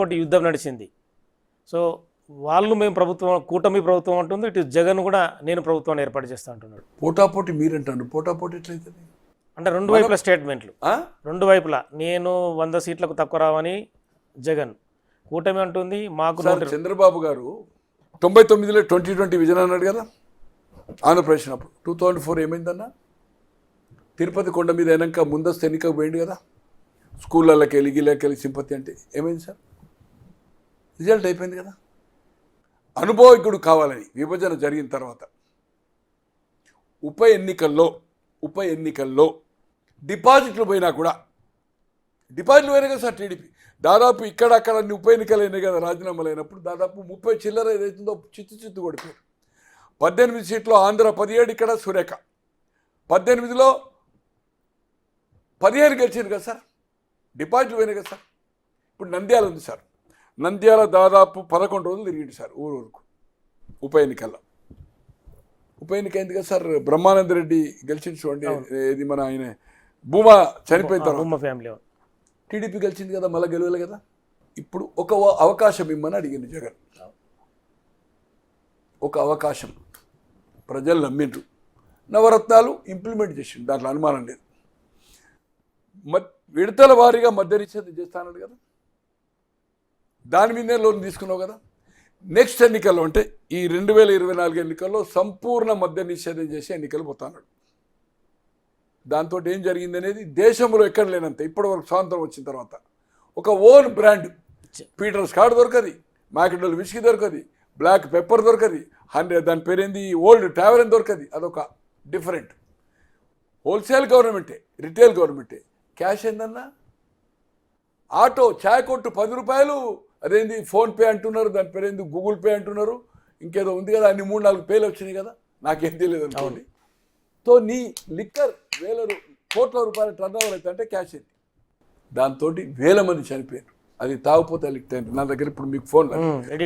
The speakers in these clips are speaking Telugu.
ఒకటి యుద్ధం నడిచింది. సో వాళ్ళు మేము ప్రభుత్వం కూటమి ప్రభుత్వం అంటుంది, ఇటు జగన్ కూడా నేను ప్రభుత్వాన్ని ఏర్పాటు చేస్తా అంటున్నాడు. పోటాపోటీ మీరంటారు, పోటాపోటీ ఎట్లయితుంది అంటే రెండు వైపుల స్టేట్మెంట్లు, రెండు వైపులా నేను 100 సీట్లకు తక్కువ రావని జగన్, కూటమి అంటుంది మాకు. చంద్రబాబు గారు 99లో 2020 విజన్ అన్నాడు కదా ఆంధ్రప్రదేశ్ అప్పుడు. 2004 ఏమైందన్నా, తిరుపతి కొండ మీద అయినాక ముందస్తు ఎన్నికకు పోయింది కదా, స్కూళ్ళకి వెళ్ళి గిళ్ళకి వెళ్ళి సింపతి అంటే ఏమైంది సార్, రిజల్ట్ అయిపోయింది కదా. అనుభవజ్ఞుడు కావాలని విభజన జరిగిన తర్వాత ఉప ఎన్నికల్లో డిపాజిట్లు పోయినా కూడా, డిపాజిట్లు పోయినాయి కదా సార్ టీడీపీ, దాదాపు ఇక్కడ అక్కడ ఉప ఎన్నికలు అయినాయి కదా రాజీనామాలు అయినప్పుడు, దాదాపు 30 చిల్లర ఏదైతుందో చిత్తు కొడిపోయారు. 18 సీట్లు ఆంధ్ర 17, ఇక్కడ సురేఖ 18లో 15 గెలిచింది కదా సార్, డిపాజిట్లు పోయినాయి కదా సార్. ఇప్పుడు నంద్యాల ఉంది సార్, నంద్యాల దాదాపు 11 రోజులు తిరిగింది సార్ ఊరుకు ఉప ఎన్నికల్లో. ఉప ఎన్నిక అయింది కదా సార్, బ్రహ్మానంద రెడ్డి గెలిచింది చూడండి, ఇది మన ఆయన భూమా చనిపోయిన తర్వాత టీడీపీ గెలిచింది కదా, మళ్ళీ గెలవలే కదా. ఇప్పుడు ఒక అవకాశం ఇమ్మని అడిగింది జగన్, ఒక అవకాశం ప్రజలు నమ్మిండ్రు, నవరత్నాలు ఇంప్లిమెంట్ చేసిండు, దాంట్లో అనుమానం లేదు. విడతల వారీగా మధ్య నిషేధం చేస్తానడు కదా, దాని మీదే లోన్ తీసుకున్నావు కదా. నెక్స్ట్ ఎన్నికల్లో అంటే ఈ 2024 ఎన్నికల్లో సంపూర్ణ మద్య నిషేధం చేసి ఎన్నికలు పోతాడు. దాంతో ఏం జరిగింది అనేది దేశంలో ఎక్కడ లేనంత ఇప్పటివరకు స్వాతంత్రం వచ్చిన తర్వాత ఒక ఓన్ బ్రాండ్, పీటర్ స్కాట్ దొరకది, మ్యాక్డోల్ విస్కీ దొరకది, బ్లాక్ పెప్పర్ దొరకది, దాని పేరేంది ఓల్డ్ టావెరన్ దొరకది, అదొక డిఫరెంట్. హోల్సేల్ గవర్నమెంటే, రిటైల్ గవర్నమెంటే. క్యాష్ ఏందన్నా, ఆటో ఛాయ్ కొట్టు 10 రూపాయలు, అదేంది ఫోన్పే అంటున్నారు, దాని పేరేంది గూగుల్ పే అంటున్నారు, ఇంకేదో ఉంది కదా, అన్ని 3-4 పేలు వచ్చినాయి కదా, నాకేం తెలియదు అనుకోండి. తో నీ లిక్కర్ కోట్ల రూపాయల టర్న్ ఓవర్ అయితే అంటే క్యాష్ అయింది. దాంతో 1000 మంది చనిపోయారు. అది తాగిపోతే లిక్కర్ అయింది. నా దగ్గర ఇప్పుడు మీకు ఫోన్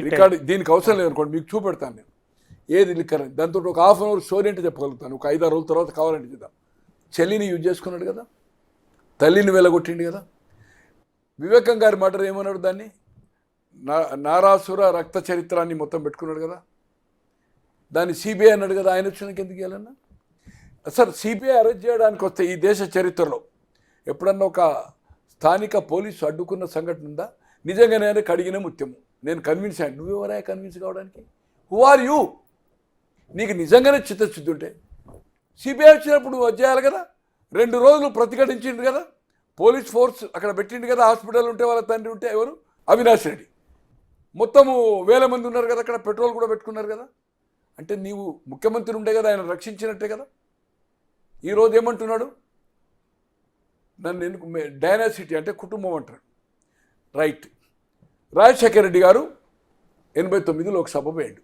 రికార్డు దీనికి అవసరం లేదనుకోండి, మీకు చూపెడతాను నేను ఏది లిక్కర్ అని. దాంతో ఒక ½ అవర్ స్టోరీ అంటే చెప్పగలుగుతాను, ఒక 5-6 రోజుల తర్వాత కావాలంటే చేద్దాం. చెల్లిని యూజ్ చేసుకున్నాడు కదా, తల్లిని వెలగొట్టిండు కదా. వివేకం గారి మాట ఏమన్నాడు, దాన్ని నారాసుర రక్త చరిత్రాన్ని మొత్తం పెట్టుకున్నాడు కదా, దాన్ని సిబిఐ అన్నాడు కదా. ఆయన వచ్చినాక ఎందుకు వెళ్ళాలన్నా సార్, సిబిఐ అరెస్ట్ చేయడానికి వస్తే ఈ దేశ చరిత్రలో ఎప్పుడన్నా ఒక స్థానిక పోలీసు అడ్డుకున్న సంఘటన ఉందా? నిజంగానే కడిగిన ముత్యము. నేను కన్విన్స్ అయ్యాను, నువ్వెవరా కన్విన్స్ కావడానికి? Who are you? నీకు నిజంగానే చిత్తశుద్ధి ఉంటే సిబిఐ వచ్చినప్పుడు నువ్వు వచ్చేయాలి కదా. 2 రోజులు ప్రతిఘటించిండు కదా, పోలీస్ ఫోర్స్ అక్కడ పెట్టిండు కదా, హాస్పిటల్ ఉంటే వాళ్ళ తండ్రి ఉంటే ఎవరు, అవినాష్ రెడ్డి, మొత్తము 1000 మంది ఉన్నారు కదా అక్కడ, పెట్రోల్ కూడా పెట్టుకున్నారు కదా. అంటే నీవు ముఖ్యమంత్రి ఉండే కదా, ఆయన రక్షించినట్టే కదా. ఈరోజు ఏమంటున్నాడు, నన్ను ఎందుకు డైనాసిటీ అంటే కుటుంబం అంటారు. రైట్, రాజశేఖర రెడ్డి గారు 89 లోక్సభ పోయాడు,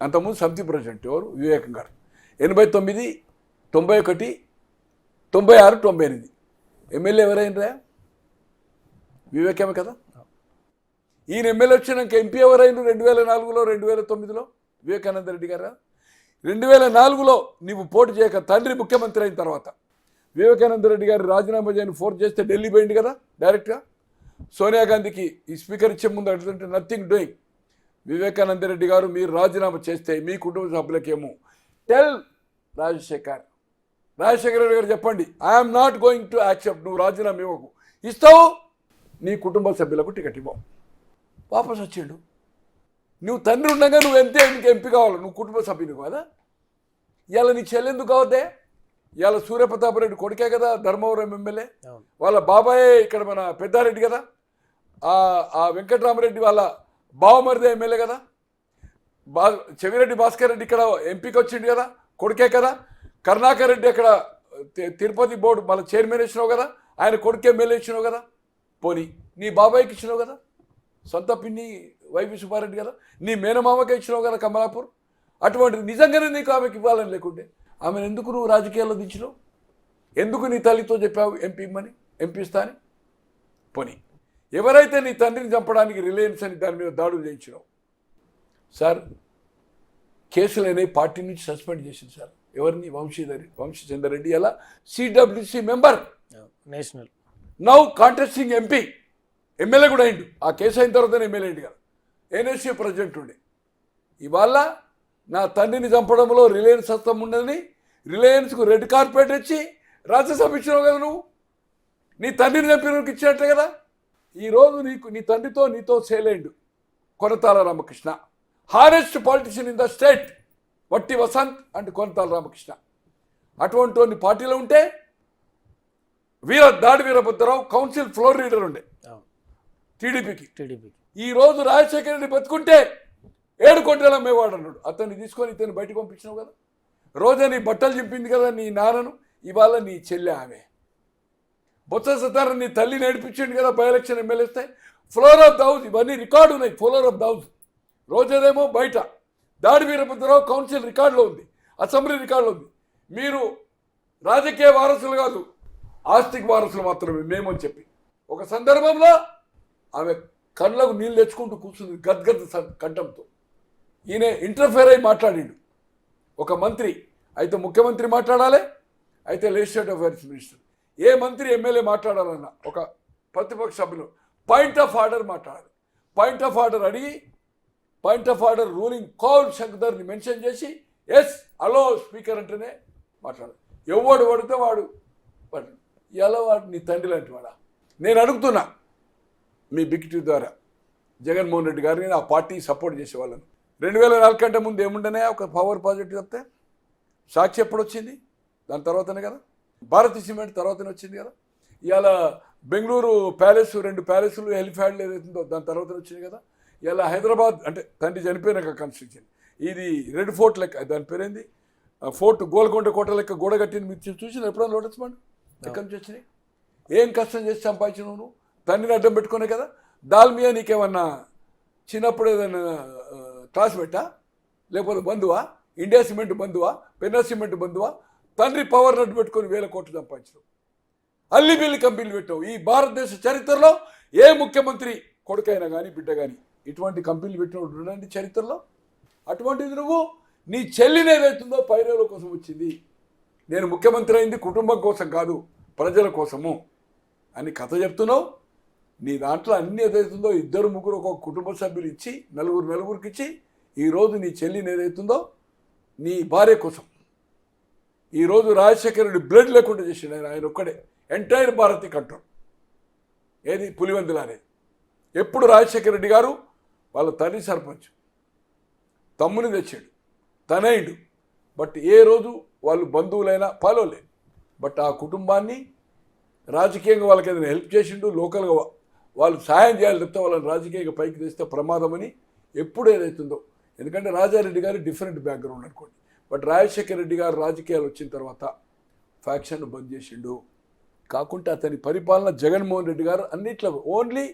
అంతకుముందు సమితి ప్రెసిడెంట్ ఎవరు, వివేకం గారు. 89, 91, 96, 98 ఎమ్మెల్యే ఎవరైనా వివేకమే కదా. ఈయన ఎమ్మెల్యే వచ్చినాక ఎంపీ ఎవరైనా 2004లో 2009లో వివేకానంద రెడ్డి గారా. 2004లో నీవు పోటీ చేయక తండ్రి ముఖ్యమంత్రి అయిన తర్వాత వివేకానంద రెడ్డి గారు రాజీనామా చేయని ఫోర్స్ చేస్తే ఢిల్లీ పోయింది కదా డైరెక్ట్గా. సోనియా గాంధీకి ఈ స్పీకర్ ఇచ్చే ముందు అడుగుతుంటే నథింగ్ డూయింగ్. వివేకానంద రెడ్డి గారు మీరు రాజీనామా చేస్తే మీ కుటుంబ సభ్యులకేమో టెల్ రాజశేఖర్ రెడ్డి గారు చెప్పండి, I'm not going to accept, నువ్వు రాజీనామా ఇవ్వకు, ఇస్తావు నీ కుటుంబ సభ్యులకు టికెట్ ఇవ్వవు. వాపస్ వచ్చిండు. నువ్వు తండ్రి ఉండగా నువ్వు నీకు ఎంపీ కావాలి, నువ్వు కుటుంబ సభ్యుని కదా. ఇవాళ నీ చెల్లెందుకు కావద్దే? ఇవాళ సూర్యప్రతాప్ రెడ్డి కొడుకే కదా ధర్మవరం ఎమ్మెల్యే, వాళ్ళ బాబాయే ఇక్కడ మన పెద్దారెడ్డి కదా, ఆ వెంకటరామరెడ్డి వాళ్ళ బావమరిదే ఎమ్మెల్యే కదా, చెవిరెడ్డి భాస్కర్ రెడ్డి ఇక్కడ ఎంపీకి వచ్చిండు కదా, కొడుకే కదా. కరుణాకర్ రెడ్డి అక్కడ తిరుపతి బోర్డు మళ్ళీ చైర్మన్ ఇచ్చినావు కదా, ఆయన కొడుకు ఎమ్మెల్యే ఇచ్చినావు కదా. పోనీ నీ బాబాయ్కి ఇచ్చినావు కదా, సొంత పిన్ని వైవి సుబ్బారెడ్డి కదా, నీ మేనమామకే ఇచ్చినావు కదా కమలాపూర్. అటువంటిది నిజంగానే నీకు ఆమెకి ఇవ్వాలని లేకుంటే ఆమెను ఎందుకు నువ్వు రాజకీయాల్లో దించినావు? ఎందుకు నీ తల్లితో చెప్పావు ఎంపీ ఇమ్మని, ఎంపీ ఇస్తా అని? పోనీ ఎవరైతే నీ తండ్రిని చంపడానికి రిలయన్స్ అని దాని మీద దాడులు చేయించినావు సార్, కేసులు అనేవి పార్టీ నుంచి సస్పెండ్ చేసింది సార్. ఎవరిని? వంశీచందర్ రెడ్డి ఎలా CWC member, national, now contesting MP. MLA కూడా అయిండు. ఆ కేసు అయిన తర్వాతనే ఎమ్మెల్యే అయిండు కదా. ఎన్ఎస్సీ ప్రెసిడెంట్ ఉండే. ఇవాళ నా తండ్రిని చంపడంలో రిలయన్స్ హస్తం ఉండదని రిలయన్స్కు రెడ్ కార్పెట్ ఇచ్చి రాజ్యసభ ఇచ్చినావు కదా నువ్వు. నీ తండ్రిని చంపినకి ఇచ్చినట్లే కదా. ఈరోజు నీ తండ్రితో నీతో సేలేండు Konathala Ramakrishna, హారెస్ట్ politician in the state, వట్టి వసంత్ అండ్ కొనతాల రామకృష్ణ. అటువంటి పార్టీలో ఉంటే దాడి వీరభద్రరావు కౌన్సిల్ ఫ్లోర్ లీడర్ ఉండే టీడీపీకి. ఈరోజు రాజశేఖర రెడ్డి బతుకుంటే 7 కోట్ల అమ్మేవాడు అన్నాడు. అతన్ని తీసుకొని ఇతన్ని బయటకు పంపించినావు కదా. రోజా నీ బట్టలు చింపింది కదా నీ నాన్నను. ఇవాళ నీ చెల్లె ఆమె. బొత్స సత్యారాయణ నీ తల్లి నేర్పించింది కదా బై ఎలక్షన్ ఎమ్మెల్యేస్తే. ఫ్లోర్ ఆఫ్ ద హౌస్ ఇవన్నీ రికార్డు ఉన్నాయి. ఫ్లోర్ ఆఫ్ ద హౌస్ రోజేదేమో బయట, దాడి వీరభద్రరావు కౌన్సిల్ రికార్డులో ఉంది, అసెంబ్లీ రికార్డులో ఉంది. మీరు రాజకీయ వారసులు కాదు, ఆస్తిక వారసులు మాత్రమే మేము అని చెప్పి ఒక సందర్భంలో ఆమె కళ్ళకు నీళ్ళు తెచ్చుకుంటూ కూర్చుంది గద్గద్ కంఠంతో. ఈయన ఇంటర్ఫేర్ అయి మాట్లాడిండు. ఒక మంత్రి అయితే ముఖ్యమంత్రి మాట్లాడాలి, అయితే లెజిస్లేటివ్ అఫైర్స్ మినిస్టర్. ఏ మంత్రి ఎమ్మెల్యే మాట్లాడాలన్నా ఒక ప్రతిపక్ష సభ్యులు పాయింట్ ఆఫ్ ఆర్డర్ మాట్లాడాలి. పాయింట్ ఆఫ్ ఆర్డర్ అడిగి point of order ruling Kaul శంకర్ని మెన్షన్ చేసి ఎస్ అలో స్పీకర్ అంటేనే మాట్లాడాలి. ఎవడు పడితే వాడు ఎలా వాడు నీ తండ్రి లాంటి వాడా. నేను అడుగుతున్నా మీ బిగ్ టీ ద్వారా జగన్మోహన్ రెడ్డి గారిని ఆ పార్టీ సపోర్ట్ చేసేవాళ్ళను. 2004 కంటే ముందు ఏముండనే ఒక పవర్ ప్రాజెక్ట్ చెప్తే సాక్షి ఎప్పుడు వచ్చింది? దాని తర్వాతనే కదా. భారతీ సిమెంట్ తర్వాతనే వచ్చింది కదా. ఇవాళ బెంగళూరు ప్యాలెస్ 2 ప్యాలెస్లు హెలిప్యాడ్లు ఏదైతుందో దాని తర్వాతనే వచ్చింది కదా. ఇలా హైదరాబాద్ అంటే తండ్రి చనిపోయినాక కన్స్ట్రక్షన్ ఇది రెడ్ ఫోర్ట్ లెక్క, దాని పేరేంది ఫోర్ట్ గోల్కొండ కోట లెక్క గోడ కట్టింది. మీరు చూసిన ఎప్పుడైనా లోటస్ పండు ఎక్కడి నుంచి వచ్చినాయి? ఏం కష్టం చేసి సంపాదించినావు నువ్వు? తండ్రిని అడ్డం పెట్టుకునే కదా. దాల్మియా నీకేమన్నా చిన్నప్పుడు ఏదైనా క్లాస్ పెట్టా, లేకపోతే బంధువా? ఇండియా సిమెంట్ బంధువా? పెన్నా సిమెంట్ బంధువా? తండ్రి పవర్ నడ్డు పెట్టుకొని 1000 కోట్లు సంపాదించడం, అల్లి బిల్లి కంపెనీలు పెట్టావు. ఈ భారతదేశ చరిత్రలో ఏ ముఖ్యమంత్రి కొడుకైనా కానీ బిడ్డ కానీ ఇటువంటి కంపెనీలు పెట్టినటువంటి చరిత్రలో. అటువంటిది నువ్వు నీ చెల్లిని ఏదైతుందో పైరేల కోసం వచ్చింది, నేను ముఖ్యమంత్రి అయింది కుటుంబం కోసం కాదు ప్రజల కోసము అని కథ చెప్తున్నావు. నీ దాంట్లో అన్ని ఏదైతుందో 2 3 ఒక కుటుంబ సభ్యులు ఇచ్చి నలుగురికి ఇచ్చి ఈరోజు నీ చెల్లిని ఏదైతుందో నీ భార్య కోసం ఈరోజు రాజశేఖర రెడ్డి బ్లడ్ లేకుండా చేసిండు. ఆయన ఒక్కడే ఎంటైర్ భారతీ కంట్రోల్. ఏది పులివెందుల అనేది ఎప్పుడు రాజశేఖర రెడ్డి గారు వాళ్ళ తల్లి సర్పంచ్ తమ్ముని తెచ్చాడు, తనయుడు. బట్ ఏ రోజు వాళ్ళు బంధువులైనా పాలోలే. బట్ ఆ కుటుంబాన్ని రాజకీయంగా వాళ్ళకి ఏదైనా హెల్ప్ చేసిండు, లోకల్గా వాళ్ళు సహాయం చేయాలి తప్పితే వాళ్ళని రాజకీయంగా పైకి తెస్తే ప్రమాదమని ఎప్పుడు ఏదైతుందో. ఎందుకంటే రాజారెడ్డి గారు డిఫరెంట్ బ్యాక్గ్రౌండ్ అనుకోండి. బట్ రాజశేఖర రెడ్డి గారు రాజకీయాలు వచ్చిన తర్వాత ఫ్యాక్షన్ బంద్ చేసిండు. కాకుంటే అతని పరిపాలన జగన్మోహన్ రెడ్డి గారు అన్నిట్లో ఓన్లీ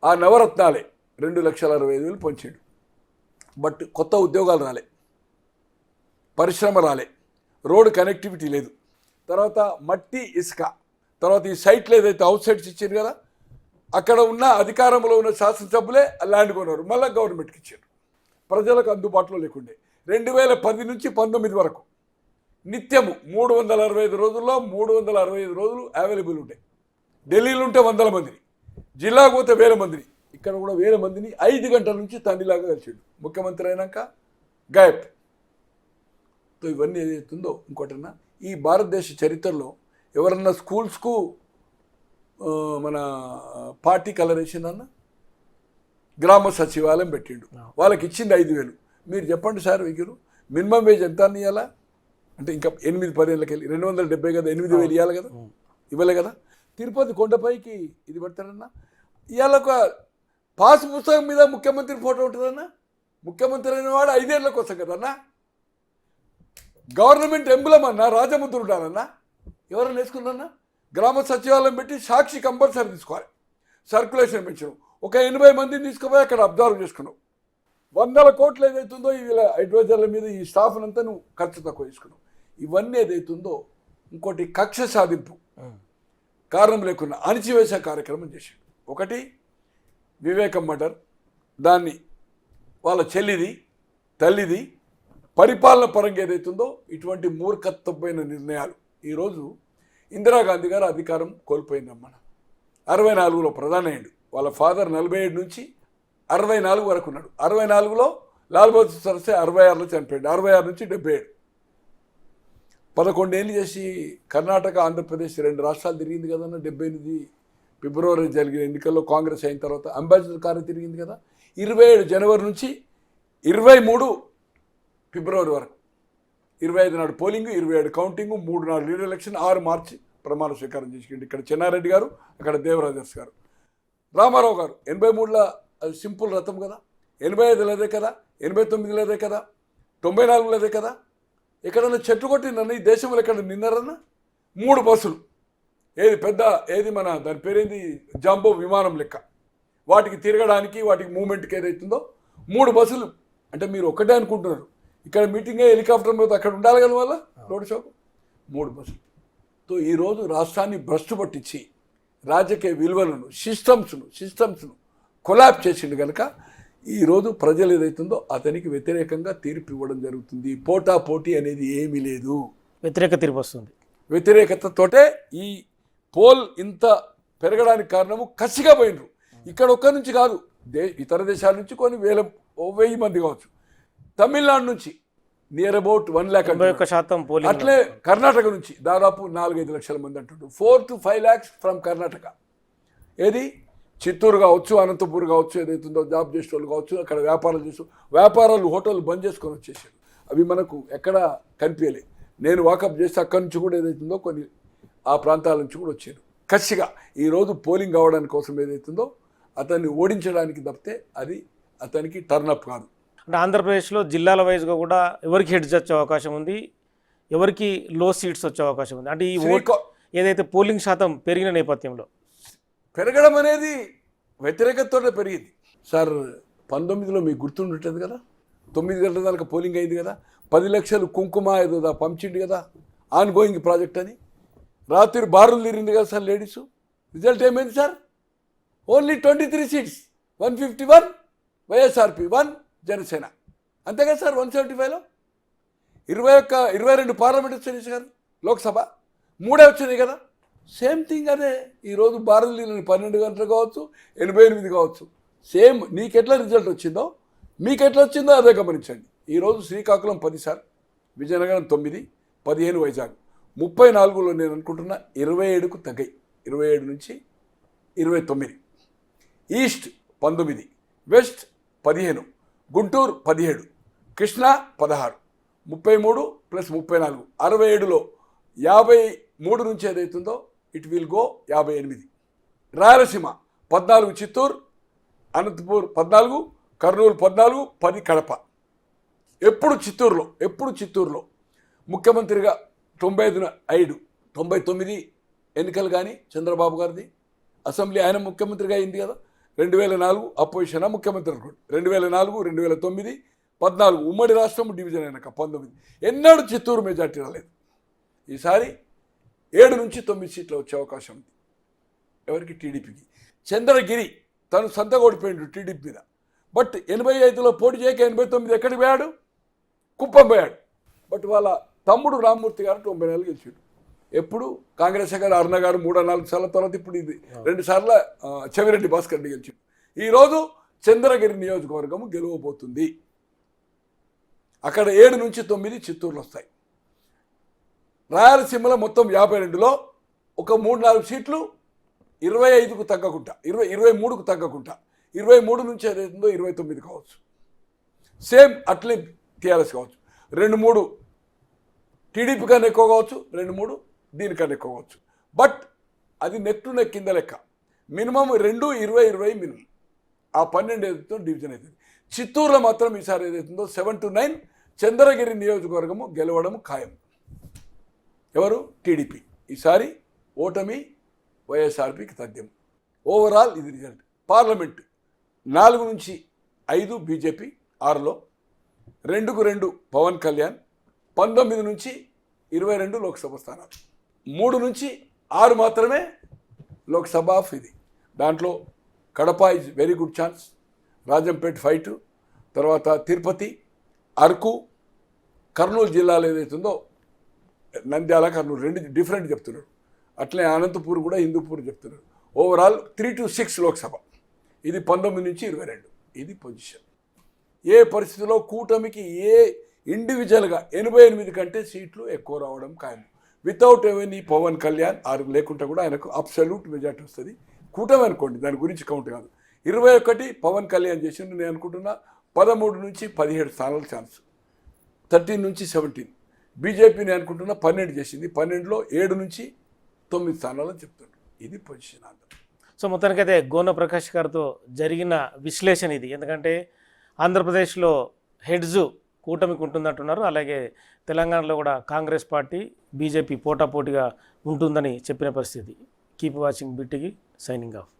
ఆ నవరత్నాలే 2,65,000 పంచాడు. బట్ కొత్త ఉద్యోగాలు రాలే, పరిశ్రమ రాలే, రోడ్ కనెక్టివిటీ లేదు. తర్వాత మట్టి ఇసుక, తర్వాత ఈ సైట్లు ఏదైతే అవుట్ సైడ్స్ ఇచ్చారు కదా అక్కడ ఉన్న అధికారంలో ఉన్న శాసనసభ్యులే ల్యాండ్ కొన్నారు, మళ్ళీ గవర్నమెంట్కి ఇచ్చారు. ప్రజలకు అందుబాటులో లేకుండే. 2010 నుంచి 19 వరకు నిత్యము 365 రోజుల్లో 365 రోజులు అవైలబుల్ ఉంటాయి. ఢిల్లీలో ఉంటే 100 మందిని, జిల్లాకు పోతే 1000 మందిని, ఇక్కడ కూడా 1000 మందిని 5 గంటల నుంచి తండ్రిలాగా కలిసాడు. ముఖ్యమంత్రి అయినాక గాయబ్. ఇవన్నీ ఏదైతుందో ఇంకోటన్నా ఈ భారతదేశ చరిత్రలో ఎవరన్నా స్కూల్స్కు మన పార్టీ కలర్ వేసిందన్న గ్రామ సచివాలయం పెట్టిండు, వాళ్ళకి ఇచ్చింది 5,000. మీరు చెప్పండి సార్ వెయ్యలు మినిమం వేజ్ ఎంత అని ఇవ్వాలా? అంటే ఇంకా 8-10 ఏళ్ళకి వెళ్ళి 270 కదా, 8,000 ఇవ్వాలి కదా, ఇవ్వలే కదా. తిరుపతి కొండపైకి ఇది పెడతారన్నా. ఇవాళ ఒక పాస్ పుస్తకం మీద ముఖ్యమంత్రి ఫోటో ఉంటుందన్నా. ముఖ్యమంత్రి అయిన వాడు 5 ఏళ్ళ కోసం కదన్నా. గవర్నమెంట్ ఎంబులం అన్నా, రాజముద్ర ఉండాలన్నా. ఎవరైనా వేసుకున్నా గ్రామ సచివాలయం పెట్టి సాక్షి కంపల్సరీ తీసుకోవాలి. సర్క్యులేషన్ పెంచడం, ఒక 80 మందిని తీసుకుపోయి అక్కడ అబ్జర్వ్ చేసుకున్నావు. 100 కోట్లు ఏదైతుందో వీళ్ళ అడ్వైజర్ల మీద ఈ స్టాఫ్ అంతా నువ్వు ఖర్చు తక్కువ తీసుకున్నావు. ఇవన్నీ ఏదైతుందో ఇంకోటి కక్ష సాధింపు కారణం లేకుండా అణిచివేసే కార్యక్రమం చేశాడు. ఒకటి వివేకం మర్డర్, దాన్ని వాళ్ళ చెల్లిది తల్లిది పరిపాలన పరంగా ఏదైతుందో ఇటువంటి మూర్ఖత్వమైన నిర్ణయాలు. ఈరోజు ఇందిరాగాంధీ గారు అధికారం కోల్పోయిందమ్మా. 64లో ప్రధాని అయ్యిండు. వాళ్ళ ఫాదర్ 47 నుంచి 64 వరకు ఉన్నాడు. 64లో లాల్ బహదూర్ శాస్త్రి 66లో చనిపోయాడు. 66 నుంచి 77. 11 ఏళ్ళు చేసి కర్ణాటక, ఆంధ్రప్రదేశ్ 2 రాష్ట్రాలు తిరిగింది కదన్న. 78 ఫిబ్రవరి జరిగిన ఎన్నికల్లో కాంగ్రెస్ అయిన తర్వాత అంబాసిడర్ కారు తిరిగింది కదా. 27 జనవరి నుంచి 23 ఫిబ్రవరి వరకు, 25 నాడు పోలింగ్, 27 కౌంటింగ్, 3 నాడు లీడర్ ఎలక్షన్, 6 మార్చి ప్రమాణ స్వీకారం చేసుకుంది. ఇక్కడ చెన్నారెడ్డి గారు, అక్కడ దేవరాజర్స్ గారు. రామారావు గారు 83లో అది సింపుల్ రథం కదా. 85లో అదే కదా, 89లో అదే కదా, 94లో అదే కదా. ఎక్కడన్నా చెట్టు కొట్టిందన్న ఈ దేశంలో ఎక్కడ నిన్నారన్న? 3 బస్సులు, ఏది పెద్ద, ఏది మన దాని పేరేంది, జాంబో విమానం లెక్క, వాటికి తిరగడానికి, వాటికి మూమెంట్కి ఏదైతుందో 3 బస్సులు. అంటే మీరు ఒక్కటే అనుకుంటున్నారు, ఇక్కడ మీటింగే హెలికాప్టర్ మీద అక్కడ ఉండాలి కదా వల్ల రోడ్ షోకు. 3 బస్సులు. తో ఈరోజు రాష్ట్రాన్ని భ్రష్టు పట్టించి రాజకీయ విలువలను, సిస్టమ్స్ను కొలాబ్ చేసిండు కనుక ఈరోజు ప్రజలు ఏదైతుందో అతనికి వ్యతిరేకంగా తీర్పు ఇవ్వడం జరుగుతుంది. పోటీ అనేది ఏమీ లేదు. వ్యతిరేక తీర్పు వస్తుంది. వ్యతిరేకతతోటే ఈ పోల్ ఇంత పెరగడానికి కారణము కసిగా పోయినరు. ఇక్కడ ఒక్కరి నుంచి కాదు, ఇతర దేశాల నుంచి కొన్ని 1000 మంది కావచ్చు. తమిళనాడు నుంచి నియర్ అబౌట్ 1,00,000 పోలింగ్. అట్లే కర్ణాటక నుంచి దాదాపు 4-5 లక్షల మంది అంటుండ్రు. 4 to 5 lakhs ఫ్రమ్ కర్ణాటక. ఏది చిత్తూరు కావచ్చు, అనంతపూర్ కావచ్చు, ఏదైతుందో జాబ్ చేసే వాళ్ళు కావచ్చు, అక్కడ వ్యాపారాలు హోటళ్ళు బంద్ చేసుకొని వచ్చేసారు. అవి మనకు ఎక్కడ కనిపించలే. నేను వాకప్ చేస్తే అక్కడి నుంచి కూడా ఏదైతుందో కొన్ని ఆ ప్రాంతాల నుంచి కూడా వచ్చారు కసిగా. ఈరోజు పోలింగ్ కావడానికి కోసం ఏదైతుందో అతన్ని ఓడించడానికి తప్పితే అది అతనికి టర్నప్ కాదు. అంటే ఆంధ్రప్రదేశ్లో జిల్లాల వైజ్గా కూడా ఎవరికి హెడ్స్ వచ్చే అవకాశం ఉంది, ఎవరికి లో సీట్స్ వచ్చే అవకాశం ఉంది. అంటే ఈ ఓట్ ఏదైతే పోలింగ్ శాతం పెరిగిన నేపథ్యంలో పెరగడం అనేది వ్యతిరేకతతోనే పెరిగింది. సార్ 19లో మీకు గుర్తుంటుంది కదా, 9 గంటల దాకా పోలింగ్ అయింది కదా, 10 లక్షలు కుంకుమ ఏదో పంచిండు కదా, ఆన్ గోయింగ్ ప్రాజెక్ట్ అని. రాత్రి బారులు తిరిగింది కదా సార్ లేడీసు. రిజల్ట్ ఏమైంది sir? Only 23 seats, 151 YSRP, 1 Janasena. అంతే కదా సార్. 175లో 22 పార్లమెంట్ వచ్చాయి సార్, లోక్సభ 3 వచ్చినాయి కదా. సేమ్ థింగ్ అదే. ఈరోజు భారతీయులు 12 గంటలు కావచ్చు, 88 కావచ్చు, సేమ్. నీకెట్లా రిజల్ట్ వచ్చిందో మీకెట్లా వచ్చిందో అదే గమనించండి. ఈరోజు శ్రీకాకుళం 10 సార్, విజయనగరం 9, 15 వైజాగ్, 34లో నేను అనుకుంటున్నా 27కు తగ్గాయి. 27 నుంచి 29. ఈస్ట్ 19, వెస్ట్ 15, గుంటూరు 17, కృష్ణా 16, 33 + 34, 67లో 53 నుంచి ఏదైతుందో it will go 58. Rayalaseema 14, Chittoor, Anantapur 14, Kurnool 14, 10 Kadapa. ఎప్పుడు చిత్తూరులో ముఖ్యమంత్రిగా 95 99 ఎన్నికలు కానీ చంద్రబాబు గారిది అసెంబ్లీ, ఆయన ముఖ్యమంత్రిగా అయింది కదా. 2004 అపోజిషన్ ముఖ్యమంత్రి అనుకోండి. 2004, 2009, 14 ఉమ్మడి రాష్ట్రం డివిజన్ అయినాక 19 ఎన్నడూ చిత్తూరు మెజార్టీ రాలేదు. ఈసారి 7 నుంచి 9 సీట్లు వచ్చే అవకాశం ఉంది. ఎవరికి? టీడీపీకి. చంద్రగిరి తను సొంతగా ఓడిపోయాడు టీడీపీ మీద. బట్ 85లో పోటీ చేయక 89 ఎక్కడికి పోయాడు? కుప్పం పోయాడు. బట్ వాళ్ళ తమ్ముడు రామ్మూర్తి గారు 94 గెలిచాడు. ఎప్పుడు కాంగ్రెస్ గారు, అరుణ గారు 3-4 సార్ల తర్వాత, ఇప్పుడు ఇది 2 సార్ల చెవిరెడ్డి భాస్కర్ రెడ్డి గెలిచాడు. ఈరోజు చంద్రగిరి నియోజకవర్గము గెలవబోతుంది. అక్కడ 7 నుంచి 9 చిత్తూరులో వస్తాయి. రాయలసీమలో మొత్తం 52లో ఒక 3-4 సీట్లు 25కు తగ్గకుండా, 23కు తగ్గకుండా, 23 నుంచి ఏదైతుందో 29 కావచ్చు. సేమ్ అట్లే టీఆర్ఎస్ కావచ్చు. 2-3 టీడీపీ కన్నా ఎక్కువ కావచ్చు, 2-3 దీనికన్నా ఎక్కువ కావచ్చు. బట్ అది నెక్ టు నెక్ కింద లెక్క. Minimum 2 20 minimum. ఆ 12 ఏదైతుందో డివిజన్ అవుతుంది. చిత్తూరులో మాత్రం ఈసారి ఏదైతుందో 7 to 9 చంద్రగిరి నియోజకవర్గము గెలవడం ఖాయం. ఎవరు? టీడీపీ. ఈసారి ఓటమి వైఎస్ఆర్పీకి తథ్యం. ఓవరాల్ ఇది రిజల్ట్. పార్లమెంట్ 4 నుంచి 5 బీజేపీ, 6లో 2కు 2 పవన్ కళ్యాణ్, 19 నుంచి 22 లోక్సభ స్థానాలు, 3 నుంచి 6 మాత్రమే లోక్సభ ఆఫ్ ఇది. దాంట్లో Kadapa is very good chance, Rajampet fight, తర్వాత తిరుపతి, అరకు, కర్నూలు జిల్లాలో ఏదైతుందో నంద్యాల, కర్నూలు 2 డిఫరెంట్ చెప్తున్నాడు. అట్లే అనంతపూర్ కూడా, హిందూపూర్ చెప్తున్నాడు. Overall 3 to 6 Lok Sabha. ఇది 19 నుంచి 22. ఇది పొజిషన్. ఏ పరిస్థితిలో కూటమికి ఇండివిజువల్గా 88 కంటే సీట్లు ఎక్కువ రావడం ఖాయం. వితౌట్ ఎవెనీ పవన్ కళ్యాణ్ లేకుంటే కూడా ఆయనకు అబ్సల్యూట్ మెజార్టీ వస్తుంది. కూటమి అనుకోండి, దాని గురించి కౌంట్ కాదు. 21 పవన్ కళ్యాణ్ చేసిండు. నేను అనుకుంటున్నా 13 నుంచి 17 స్థానాల ఛాన్స్, 13 నుంచి 17. బీజేపీని అనుకుంటున్నా 12 చేసింది, 12లో 7 నుంచి 9 స్థానాలని చెప్తుండ్రు. ఇది పొజిషన్ ఆంధ్ర. సో మొత్తానికైతే గోన ప్రకాష్ గారితో జరిగిన విశ్లేషణ ఇది. ఎందుకంటే ఆంధ్రప్రదేశ్లో హెడ్స్ కూటమికి ఉంటుందంటున్నారు, అలాగే తెలంగాణలో కూడా కాంగ్రెస్ పార్టీ బీజేపీ పోటాపోటీగా ఉంటుందని చెప్పిన పరిస్థితి. కీప్ వాచింగ్ బిటికి, సైనింగ్ ఆఫ్.